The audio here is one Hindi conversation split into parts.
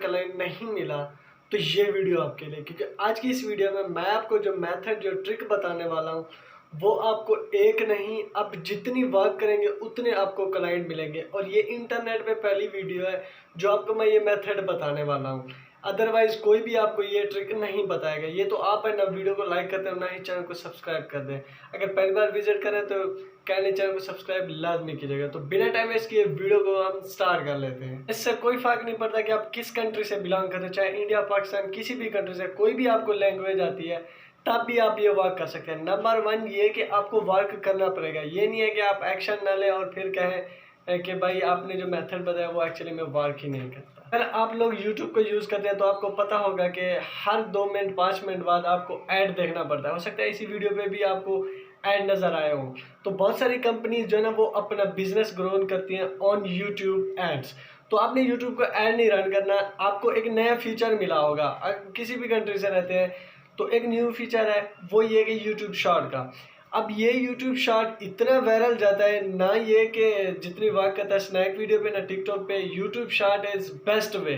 क्लाइंट नहीं मिला तो ये वीडियो आपके लिए, क्योंकि आज की इस वीडियो में मैं आपको जो मेथड जो ट्रिक बताने वाला हूँ वो आपको एक नहीं, आप जितनी वर्क करेंगे उतने आपको क्लाइंट मिलेंगे। और ये इंटरनेट पे पहली वीडियो है जो आपको मैं ये मेथड बताने वाला हूँ। अदरवाइज कोई भी आपको ये ट्रिक नहीं बताएगा। ये तो आप है ना वीडियो को लाइक करते हो ना ही चैनल को सब्सक्राइब कर दें। अगर पहली बार विजिट करें तो कहने चैनल को सब्सक्राइब लाजमी कीजिएगा। तो बिना टाइम वेस्ट किए वीडियो को हम स्टार्ट कर लेते हैं। इससे कोई फर्क नहीं पड़ता कि आप किस कंट्री से बिलोंग करते हैं, चाहे इंडिया पाकिस्तान किसी भी कंट्री से, कोई भी आपको लैंग्वेज आती है तब भी आप ये वर्क कर सकते हैं। नंबर वन ये कि आपको वर्क करना पड़ेगा। ये नहीं है कि आप एक्शन ना लें और फिर कहें कि भाई आपने जो मेथड बताया वो एक्चुअली में वर्क ही नहीं करता। अगर आप लोग YouTube को यूज़ करते हैं तो आपको पता होगा कि हर 2 मिनट 5 मिनट बाद आपको ऐड देखना पड़ता है। हो सकता है इसी वीडियो पे भी आपको ऐड नज़र आए हों। तो बहुत सारी कंपनीज जो है ना वो अपना बिजनेस ग्रो करती हैं ऑन YouTube एड्स। तो आपने YouTube को ऐड नहीं रन करना, आपको एक नया फीचर मिला होगा। किसी भी कंट्री से रहते हैं तो एक न्यू फीचर है वो ये कि YouTube शॉर्ट का। अब ये YouTube शॉर्ट इतना वायरल जाता है ना, ये कि जितनी वर्क करता है स्नैक वीडियो पे ना टिकटॉक पे, YouTube short is best way.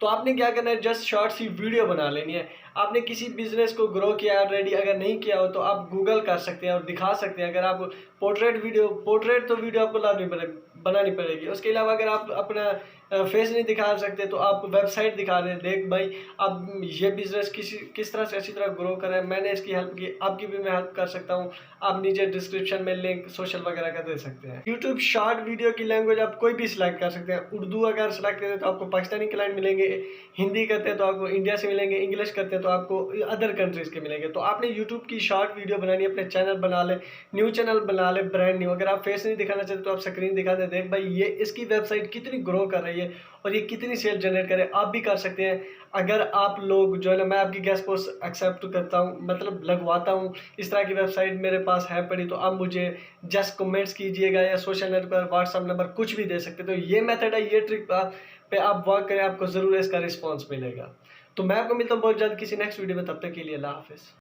तो आपने क्या करना है, जस्ट शॉर्ट्स की वीडियो बना लेनी है। आपने किसी बिजनेस को ग्रो किया ऑलरेडी, अगर नहीं किया हो तो आप गूगल कर सकते हैं और दिखा सकते हैं। अगर आप पोर्ट्रेट तो वीडियो आपको बनानी पड़ेगी। उसके अलावा अगर आप अपना फेस नहीं दिखा सकते तो आप वेबसाइट दिखा दें, देख भाई अब ये बिज़नेस किस तरह से अच्छी तरह ग्रो करें, मैंने इसकी हेल्प की, आपकी भी मैं हेल्प कर सकता हूँ। आप नीचे डिस्क्रिप्शन में लिंक सोशल वगैरह का दे सकते हैं। यूट्यूब शॉर्ट वीडियो की लैंग्वेज आप कोई भी सिलेक्ट कर सकते हैं। उर्दू अगर सेलेक्ट करें तो आपको पाकिस्तानी क्लाइंट मिलेंगे, हिंदी करते हैं तो आपको इंडिया से मिलेंगे, इंग्लिश करते हैं तो आपको अदर कंट्रीज़ के मिलेंगे। तो आपने यूट्यूब की शॉर्ट वीडियो बनानी है, अपने चैनल बना ले, न्यू चैनल बना ले, ब्रांड न्यू। अगर आप फेस नहीं दिखाना चाहते तो आप स्क्रीन दिखा दें, देख भाई ये इसकी वेबसाइट कितनी ग्रो कर रही है और ये कितनी सेल जनरेट करे। आप भी कर सकते हैं अगर आप लोग जो है ना, मैं आपकी गेस्ट पोस्ट एक्सेप्ट करता हूँ, मतलब लगवाता हूँ। इस तरह की वेबसाइट मेरे पास है पड़ी, तो आप मुझे जस्ट कमेंट्स कीजिएगा या सोशल नेट पर व्हाट्सअप नंबर कुछ भी दे सकते। तो ये मेथड है, ये ट्रिक पे आप वर्क करें, आपको ज़रूर इसका रिस्पॉन्स मिलेगा। तो मैं आपको मिलता हूँ बहुत जल्द किसी नेक्स्ट वीडियो में। तब तक के लिए अल्लाह हाफिज़।